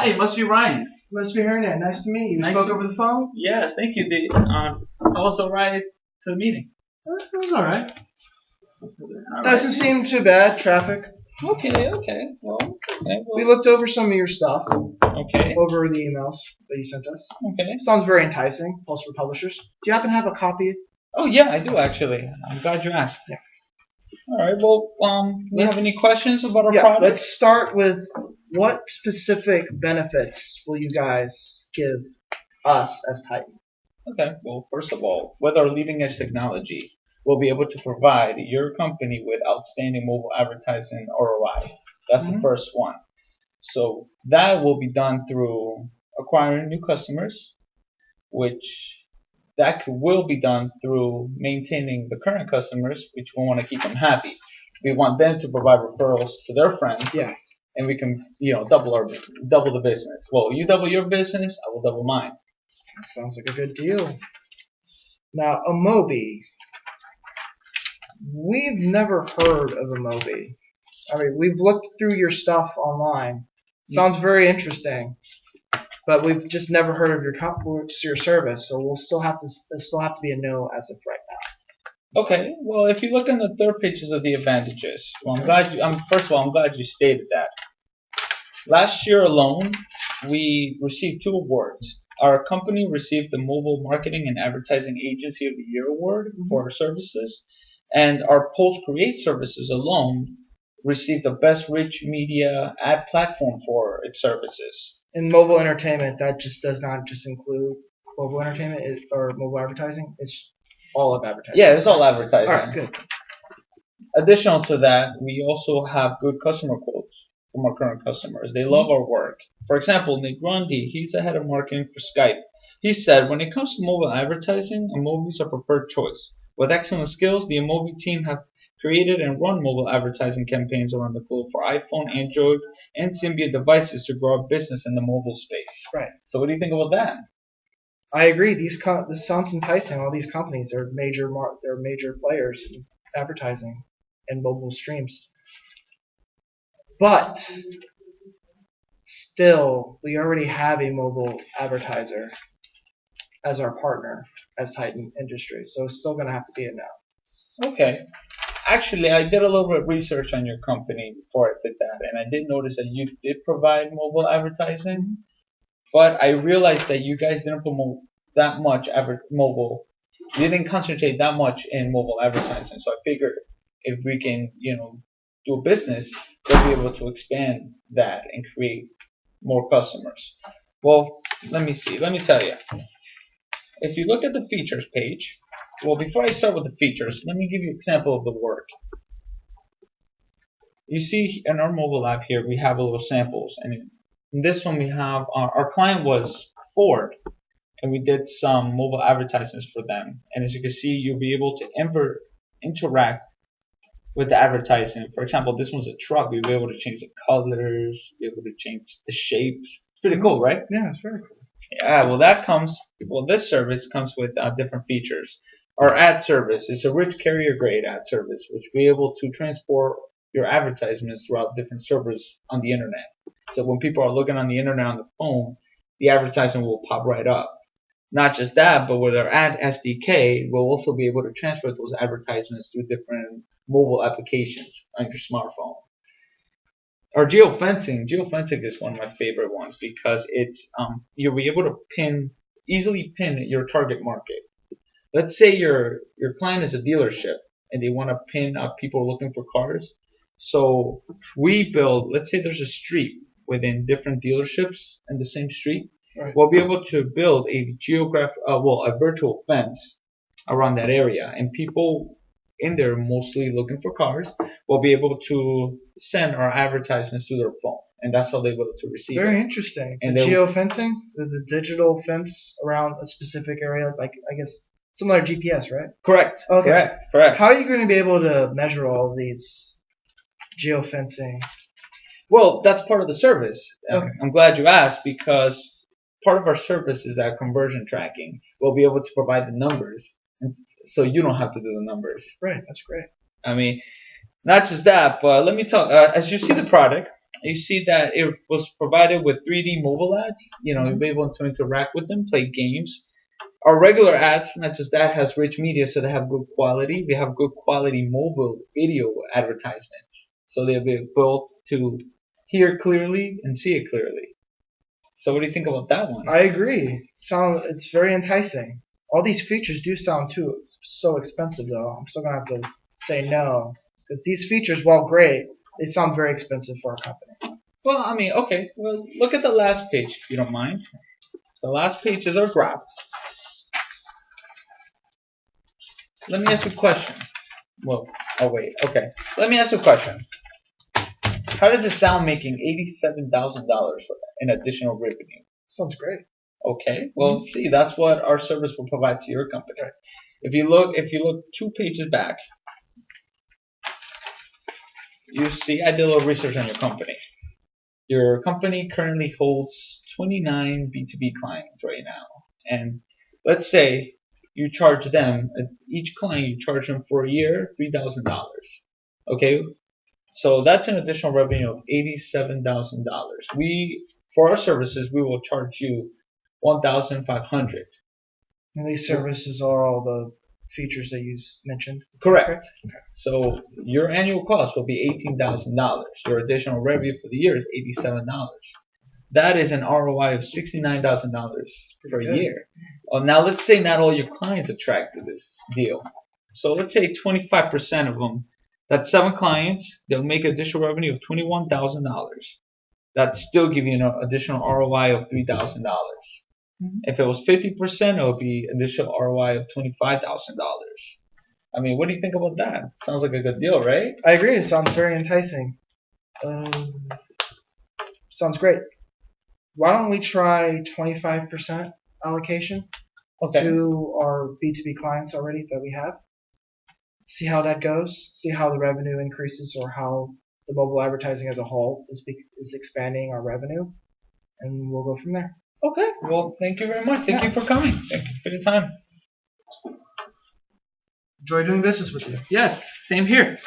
Hi, it must be Ryan. Must be Hernan. Nice to meet you. We Nice spoke to- over the phone? Yes, thank you. I was alright to the meeting. It was alright. Alright. Doesn't seem too bad. Traffic. Okay. We looked over some of your stuff, Okay. over the emails that you sent us. Okay. Sounds very enticing, also for publishers. Do you happen to have a copy? Oh yeah, I do actually. I'm glad you asked. Yeah. Alright, well, do you have any questions about our Yeah, product? let's start with what specific benefits will you guys give us as Titan? Okay, well, first of all, with our leading edge technology, we'll be able to provide your company with outstanding mobile advertising ROI. That's the first one. So that will be done through acquiring new customers, which will be done through maintaining the current customers, which we want to keep them happy. We want them to provide referrals to their friends. Yeah. And we can, double the business. Well, you double your business, I will double mine. That sounds like a good deal. Now, Amobee. We've never heard of Amobee. I mean, we've looked through your stuff online. Sounds very interesting, but we've just never heard of your service. So it'll still have to be a no as of right now. Okay. Well, if you look in the third pages of the advantages, well, first of all, I'm glad you stated that. Last year alone, we received 2 awards. Our company received the Mobile Marketing and Advertising Agency of the Year award for our services, and our post-create services alone received the Best Rich Media Ad Platform for its services. In mobile entertainment, that just does not just include mobile entertainment or mobile advertising. It's all of advertising. Yeah, it's all advertising. All right, good. Additional to that, we also have good customer quotes from our current customers. They love our work. For example, Nick Grundy, he's the head of marketing for Skype. He said, when it comes to mobile advertising, Amobee is our preferred choice. With excellent skills, the Amobee team have created and run mobile advertising campaigns around the globe for iPhone, Android, and Symbian devices to grow our business in the mobile space. Right. So what do you think about that? I agree. This sounds enticing. All these companies are major players in advertising and mobile streams. But still, we already have a mobile advertiser as our partner as Titan Industries, so it's still going to have to be a no. Okay. Actually, I did a little bit of research on your company before I did that, and I did notice that you did provide mobile advertising, but I realized that you guys didn't promote that much mobile. You didn't concentrate that much in mobile advertising, so I figured if we can, do a business, we'll be able to expand that and create more customers. Well, let me see. Let me tell you. If you look at the features page, well, before I start with the features, let me give you an example of the work. You see in our mobile app here, we have a little samples. And in this one, we have our client was Ford, and we did some mobile advertisements for them. And as you can see, you'll be able to interact with the advertising. For example, this one's a truck. You'll be able to change the colors, be able to change the shapes. It's pretty cool, right? Yeah, it's very cool. Yeah, this service comes with different features. Our ad service is a rich carrier grade ad service, which will be able to transport your advertisements throughout different servers on the internet. So when people are looking on the internet on the phone, the advertisement will pop right up. Not just that, but with our ad SDK, we'll also be able to transfer those advertisements through different mobile applications on your smartphone. Our geofencing is one of my favorite ones because it's you'll be able to easily pin your target market. Let's say your client is a dealership and they want to pin up people looking for cars. So let's say there's a street within different dealerships in the same street. Right. We'll be able to build a virtual fence around that area, and people in there mostly looking for cars will be able to send our advertisements to their phone, and that's how they're able to receive Very it. interesting. And the geofencing, the digital fence around a specific area, like I guess similar to GPS, right? Correct. Okay. Correct. How are you going to be able to measure all of these geofencing? Well, that's part of the service. Okay. I'm glad you asked because part of our service is that conversion tracking. We'll be able to provide the numbers, and so you don't have to do the numbers. Right, that's great. I mean, not just that, but let me tell. As you see the product, you see that it was provided with 3D mobile ads. You'll be able to interact with them, play games. Our regular ads, not just that, has rich media, so they have good quality. We have good quality mobile video advertisements, so they'll be able to hear clearly and see it clearly. So what do you think about that one? I agree. It's very enticing. All these features do sound so expensive though. I'm still gonna have to say no because these features, while great, they sound very expensive for a company. Well, I mean, okay. Well, look at the last page, if you don't mind. The last page is our graph. Let me ask you a question. Well, oh wait, okay. Let me ask you a question. How does it sound making $87,000 in additional revenue? Sounds great. Okay, well, see, that's what our service will provide to your company. If you look 2 pages back, you see I did a little research on your company. Your company currently holds 29 B2B clients right now, and let's say you charge them, each client you charge them for a year $3,000. Okay, so that's an additional revenue of $87,000. For our services, we will charge you $1,500. And these services are all the features that you mentioned. Correct. Okay. So your annual cost will be $18,000. Your additional revenue for the year is $87. That is an ROI of $69,000 per year. Now let's say not all your clients attract to this deal. So let's say 25% of them. That's 7 clients. They'll make additional revenue of $21,000. That still give you an additional ROI of $3,000. If it was 50%, it would be additional ROI of $25,000. I mean, what do you think about that? Sounds like a good deal, right? I agree. It sounds very enticing. Sounds great. Why don't we try 25% allocation to our B2B clients already that we have? See how that goes. See how the revenue increases or how the mobile advertising as a whole is expanding our revenue, and we'll go from there. Okay. Well, thank you very much. Thank you for coming. Thank you for your time. Enjoy doing business with you. Yes, same here.